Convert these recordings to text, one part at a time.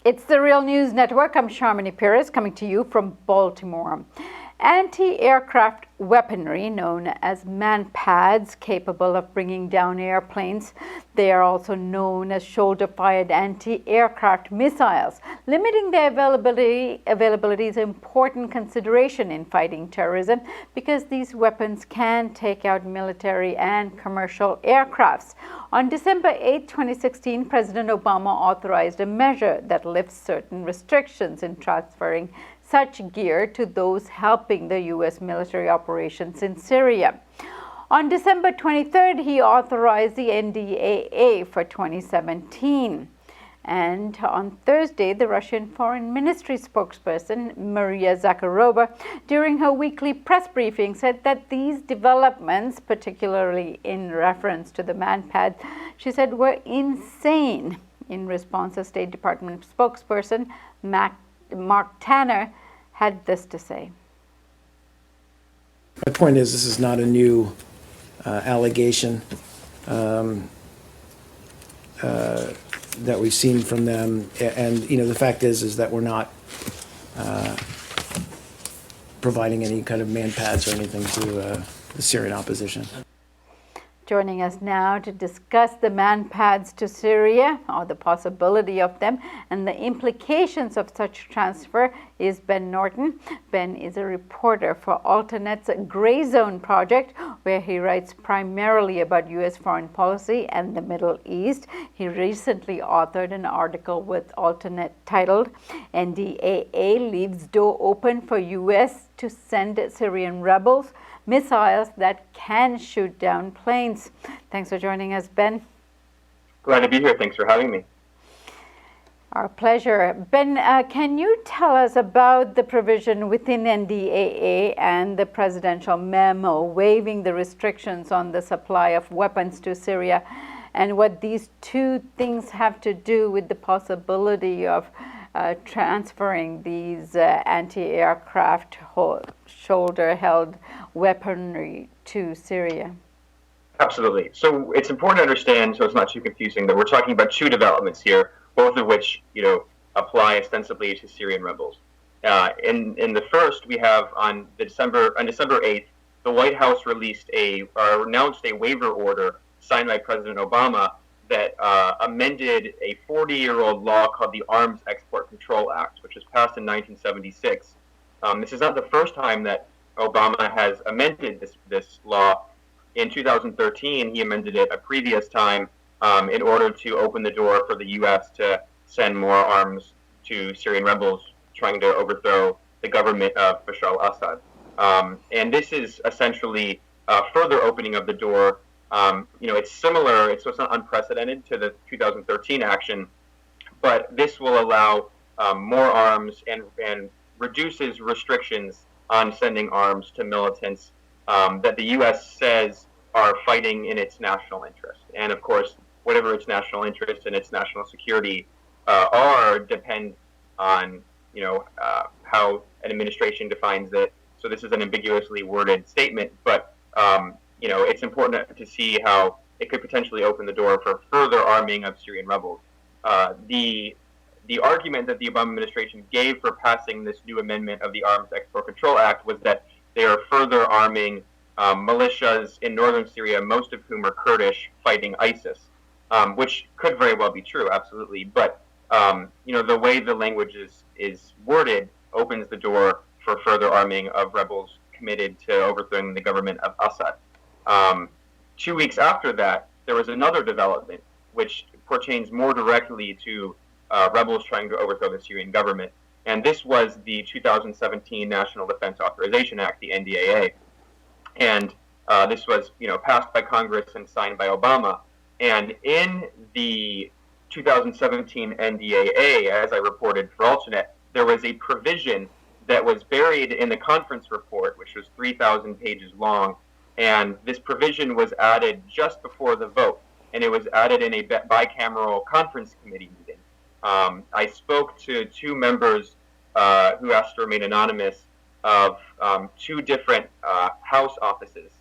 It's the Real News Network. I'm Sharmini Perez coming to you from Baltimore. Anti-aircraft weaponry known as Manpads, capable of bringing down airplanes. They are also known as shoulder-fired anti-aircraft missiles. Limiting their availability is an important consideration in fighting terrorism because these weapons can take out military and commercial aircrafts. On December 8, 2016, President Obama authorized a measure that lifts certain restrictions in transferring such gear to those helping the U.S. military operations in Syria. On December 23rd, he authorized the NDAA for 2017. And on Thursday, the Russian Foreign Ministry spokesperson, Maria Zakharova, during her weekly press briefing, said that these developments, particularly in reference to the Manpad, she said were insane. In response, a State Department spokesperson, Mark Tanner, had this to say. My point is, this is not a new allegation that we've seen from them, and the fact is that we're not providing any kind of Manpads or anything to the Syrian opposition. Joining us now to discuss the Manpads to Syria, or the possibility of them, and the implications of such transfer is Ben Norton. Ben is a reporter for Alternet's Gray Zone project, where he writes primarily about U.S. foreign policy and the Middle East. He recently authored an article with Alternet titled, "NDAA Leaves Door Open for U.S. to Send Syrian Rebels Missiles That Can Shoot Down Planes." Thanks for joining us, Ben. Glad to be here. Thanks for having me. Our pleasure. Ben, can you tell us about the provision within NDAA and the presidential memo waiving the restrictions on the supply of weapons to Syria, and what these two things have to do with the possibility of transferring these anti-aircraft shoulder-held weaponry to Syria? Absolutely. So it's important to understand, so it's not too confusing, that we're talking about two developments here, both of which, apply ostensibly to Syrian rebels. In the first, we have on December 8th, the White House announced a waiver order signed by President Obama that amended a 40-year-old law called the Arms Export Control Act, which was passed in 1976. This is not the first time that Obama has amended this law. In 2013, he amended it a previous time in order to open the door for the U.S. to send more arms to Syrian rebels trying to overthrow the government of Bashar al-Assad. And this is essentially a further opening of the door. It's similar, so it's not unprecedented to the 2013 action, but this will allow more arms and reduces restrictions on sending arms to militants that the U.S. says are fighting in its national interest. And of course, whatever its national interest and its national security are depend on, how an administration defines it. So this is an ambiguously worded statement, but it's important to see how it could potentially open the door for further arming of Syrian rebels. The argument that the Obama administration gave for passing this new amendment of the Arms Export Control Act was that they are further arming militias in northern Syria, most of whom are Kurdish, fighting ISIS, which could very well be true, absolutely. But the way the language is worded opens the door for further arming of rebels committed to overthrowing the government of Assad. 2 weeks after that, there was another development which pertains more directly to rebels trying to overthrow the Syrian government. And this was the 2017 National Defense Authorization Act, the NDAA. And this was, passed by Congress and signed by Obama. And in the 2017 NDAA, as I reported for Alternate, there was a provision that was buried in the conference report, which was 3,000 pages long. And this provision was added just before the vote. And it was added in a bicameral conference committee meeting. I spoke to two members who asked to remain anonymous of two different House offices.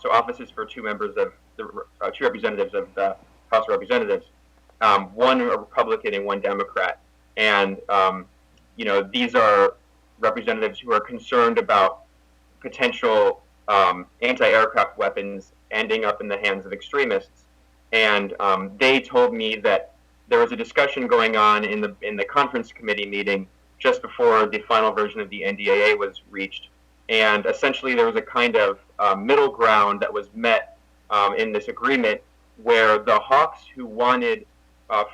So offices for two members of two representatives of the House of Representatives, one a Republican and one Democrat. And, these are representatives who are concerned about potential anti-aircraft weapons ending up in the hands of extremists. And they told me that there was a discussion going on in the conference committee meeting just before the final version of the NDAA was reached. And essentially there was a kind of middle ground that was met in this agreement where the hawks who wanted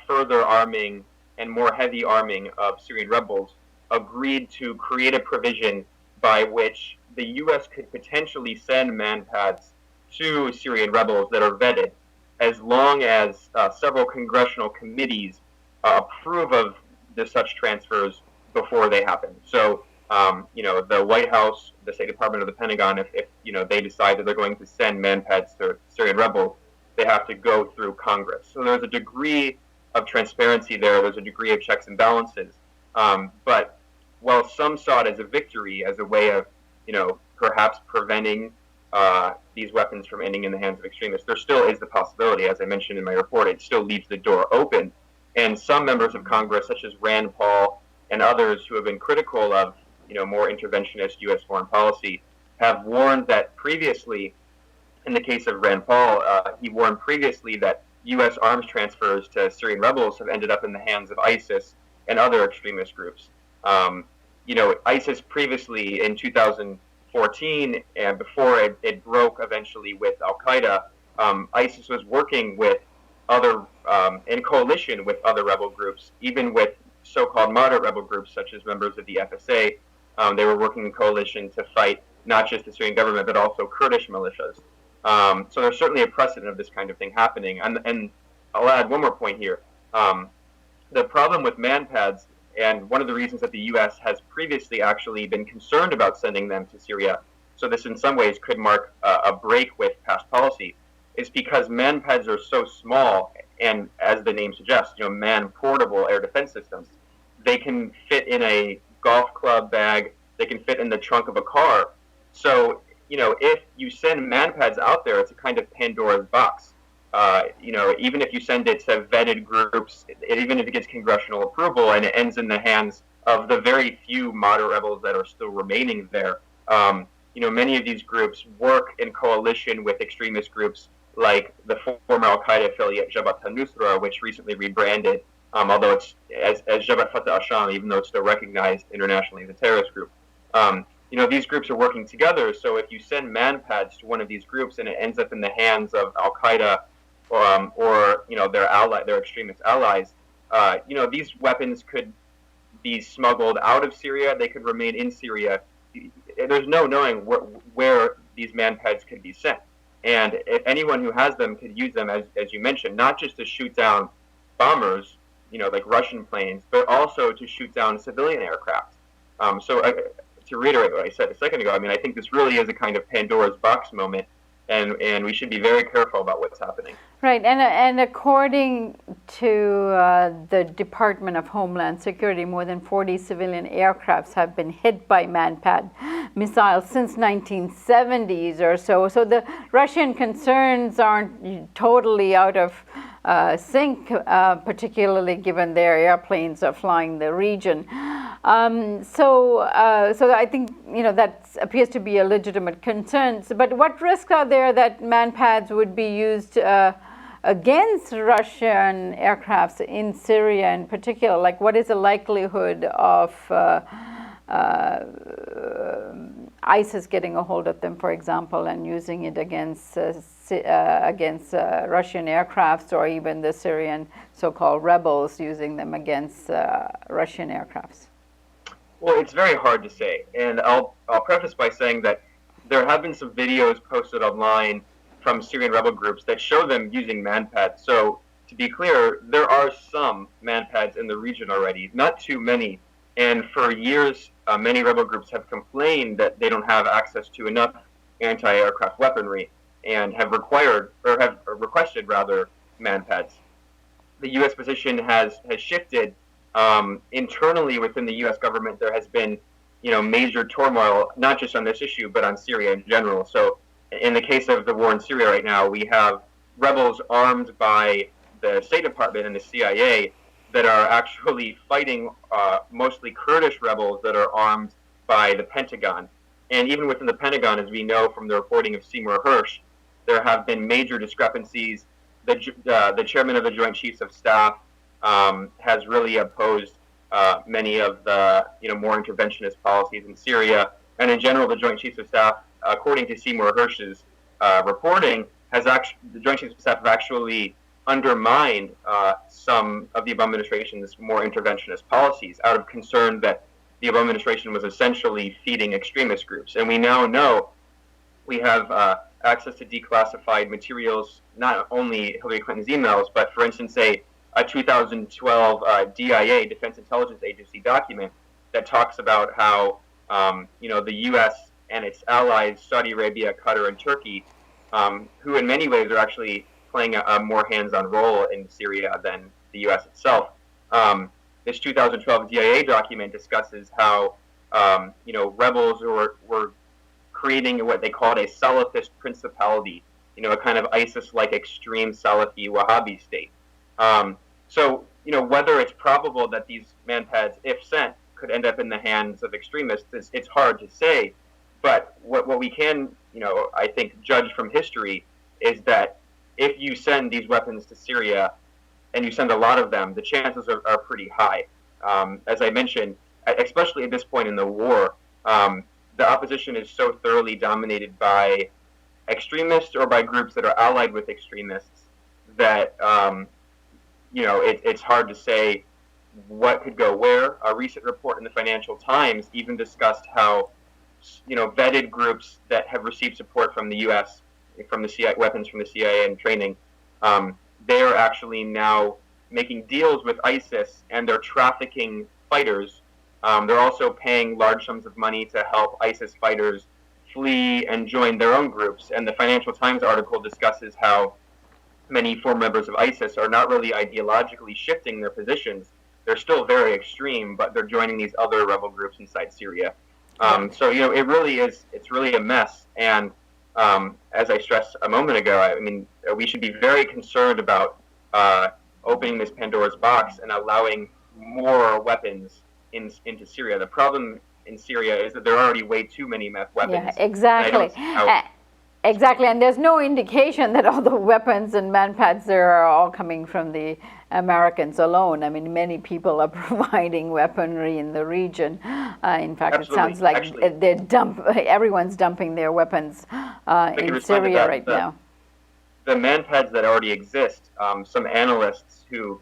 further arming and more heavy arming of Syrian rebels agreed to create a provision by which the U.S. could potentially send Manpads to Syrian rebels that are vetted, as long as several congressional committees approve of such transfers before they happen. So, the White House, the State Department, or the Pentagon, if they decide that they're going to send Manpads to Syrian rebels, they have to go through Congress. So there's a degree of transparency there. There's a degree of checks and balances. But while some saw it as a victory, as a way of, perhaps preventing these weapons from ending in the hands of extremists, there still is the possibility, as I mentioned in my report, it still leaves the door open. And some members of Congress, such as Rand Paul and others who have been critical of, more interventionist U.S. foreign policy, have warned that previously, in the case of Rand Paul, he warned previously that U.S. arms transfers to Syrian rebels have ended up in the hands of ISIS and other extremist groups. ISIS previously in 2014, and before it broke eventually with Al-Qaeda, ISIS was working with other, in coalition with other rebel groups, even with so-called moderate rebel groups such as members of the FSA. They were working in coalition to fight not just the Syrian government, but also Kurdish militias. So there's certainly a precedent of this kind of thing happening. And I'll add one more point here. The problem with Manpads, and one of the reasons that the U.S. has previously actually been concerned about sending them to Syria, so this in some ways could mark a break with past policy, is because Manpads are so small, and as the name suggests, man-portable air defense systems. They can fit in a golf club bag. They can fit in the trunk of a car. So, if you send Manpads out there, it's a kind of Pandora's box. Even if you send it to vetted groups, even if it gets congressional approval and it ends in the hands of the very few moderate rebels that are still remaining there, many of these groups work in coalition with extremist groups like the former Al-Qaeda affiliate Jabhat al-Nusra, which recently rebranded, although it's as Jabhat Fatah al-Sham, even though it's still recognized internationally as a terrorist group. These groups are working together, so if you send Manpads to one of these groups and it ends up in the hands of Al-Qaeda or their extremist allies, these weapons could be smuggled out of Syria. They could remain in Syria. There's no knowing where these Manpads could be sent. And if anyone who has them could use them, as you mentioned, not just to shoot down bombers, like Russian planes, but also to shoot down civilian aircraft. To reiterate what I said a second ago, I think this really is a kind of Pandora's box moment, and we should be very careful about what's happening. Right, and according to the Department of Homeland Security, more than 40 civilian aircrafts have been hit by Manpad missiles since 1970s or so. So the Russian concerns aren't totally out of sync, particularly given their airplanes are flying the region. So I think that appears to be a legitimate concern. But what risks are there that Manpads would be used against Russian aircrafts in Syria in particular? Like, what is the likelihood of ISIS getting a hold of them, for example, and using it against Russian aircrafts, or even the Syrian so-called rebels using them against Russian aircrafts? Well, it's very hard to say, and I'll preface by saying that there have been some videos posted online from Syrian rebel groups that show them using Manpads. So, to be clear, there are some Manpads in the region already, not too many. And for years, many rebel groups have complained that they don't have access to enough anti-aircraft weaponry and have requested Manpads. The U.S. position has shifted. Internally within the U.S. government, there has been, major turmoil, not just on this issue, but on Syria in general. So, in the case of the war in Syria right now, we have rebels armed by the State Department and the CIA that are actually fighting mostly Kurdish rebels that are armed by the Pentagon. And even within the Pentagon, as we know from the reporting of Seymour Hersh, there have been major discrepancies. The chairman of the Joint Chiefs of Staff has really opposed many of the more interventionist policies in Syria. And in general, the Joint Chiefs of Staff, according to Seymour Hersh's reporting, the Joint Chiefs of Staff have actually undermined some of the Obama administration's more interventionist policies out of concern that the Obama administration was essentially feeding extremist groups. And we now know we have access to declassified materials, not only Hillary Clinton's emails, but for instance, a 2012 DIA, Defense Intelligence Agency document that talks about how the U.S. and its allies, Saudi Arabia, Qatar, and Turkey, who in many ways are actually playing a more hands-on role in Syria than the U.S. itself. This 2012 DIA document discusses how rebels were creating what they called a Salafist principality, a kind of ISIS-like extreme Salafi Wahhabi state. So whether it's probable that these Manpads, if sent, could end up in the hands of extremists, it's hard to say. But what we can, I think, judge from history is that if you send these weapons to Syria, and you send a lot of them, the chances are pretty high. As I mentioned, especially at this point in the war, the opposition is so thoroughly dominated by extremists or by groups that are allied with extremists that it's hard to say what could go where. A recent report in the Financial Times even discussed how vetted groups that have received support from the U.S. from the CIA, weapons from the CIA and training, they are actually now making deals with ISIS, and they're trafficking fighters. They're also paying large sums of money to help ISIS fighters flee and join their own groups. And the Financial Times article discusses how many former members of ISIS are not really ideologically shifting their positions. They're still very extreme, but they're joining these other rebel groups inside Syria. So it's really a mess. And as I stressed a moment ago, I mean, we should be very concerned about opening this Pandora's box and allowing more weapons into Syria. The problem in Syria is that there are already way too many weapons. Yeah, exactly. Exactly, and there's no indication that all the weapons and manpads there are all coming from the Americans alone. I mean, many people are providing weaponry in the region. In fact, Absolutely. It sounds like everyone's dumping their weapons in Syria right now. The manpads that already exist, some analysts who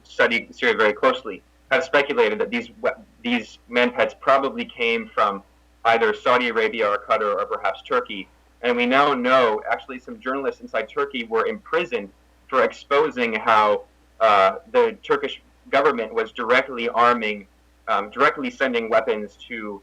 study Syria very closely have speculated that these manpads probably came from either Saudi Arabia or Qatar or perhaps Turkey. And we now know, actually, some journalists inside Turkey were imprisoned for exposing how the Turkish government was directly sending weapons to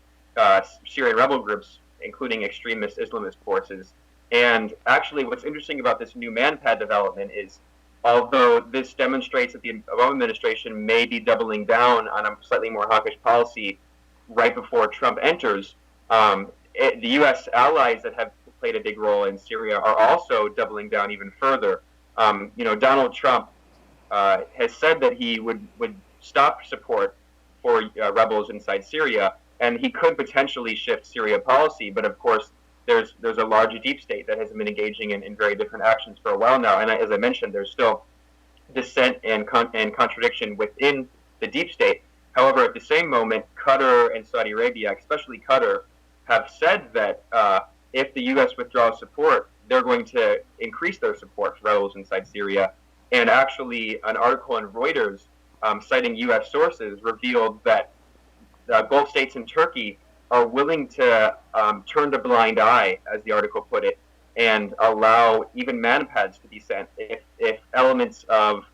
Syrian rebel groups, including extremist Islamist forces. And actually, what's interesting about this new Manpad development is, although this demonstrates that the Obama administration may be doubling down on a slightly more hawkish policy right before Trump enters, the U.S. allies that have played a big role in Syria are also doubling down even further. Donald Trump has said that he would stop support for rebels inside Syria, and he could potentially shift Syria policy. But of course, there's a large deep state that has been engaging in very different actions for a while now. And as I mentioned, there's still dissent and contradiction within the deep state. However, at the same moment, Qatar and Saudi Arabia, especially Qatar, have said that if the U.S. withdraws support, they're going to increase their support for rebels inside Syria. And actually, an article in Reuters citing U.S. sources revealed that Gulf states and Turkey are willing to turn a blind eye, as the article put it, and allow even Manpads to be sent if elements of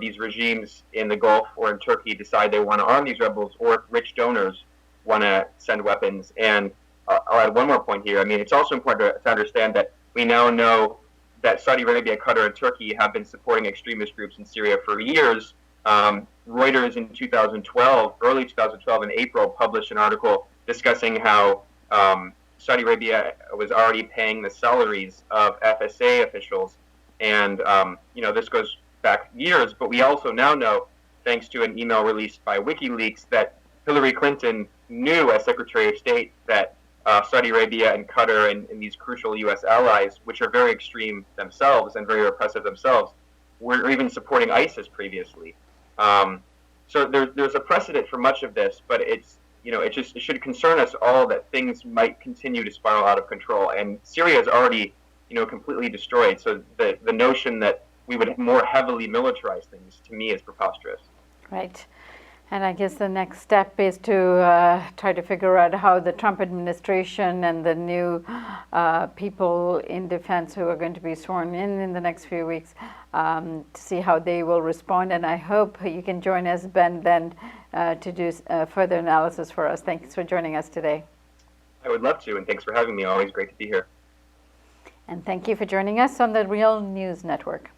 these regimes in the Gulf or in Turkey decide they want to arm these rebels, or if rich donors want to send weapons. And I'll add one more point here. I mean, it's also important to understand that we now know that Saudi Arabia, Qatar, and Turkey have been supporting extremist groups in Syria for years. Reuters in 2012, early 2012 in April, published an article discussing how Saudi Arabia was already paying the salaries of FSA officials. And, this goes back years, but we also now know, thanks to an email released by WikiLeaks, that Hillary Clinton knew as Secretary of State that Saudi Arabia and Qatar and these crucial U.S. allies, which are very extreme themselves and very repressive themselves, were even supporting ISIS previously. So there's a precedent for much of this, but it's, it should concern us all that things might continue to spiral out of control. And Syria is already, completely destroyed. So the notion that we would more heavily militarize things, to me, is preposterous. Right. And I guess the next step is to try to figure out how the Trump administration and the new people in defense who are going to be sworn in the next few weeks, to see how they will respond. And I hope you can join us, Ben, then to do further analysis for us. Thanks for joining us today. I would love to, and thanks for having me. Always great to be here. And thank you for joining us on the Real News Network.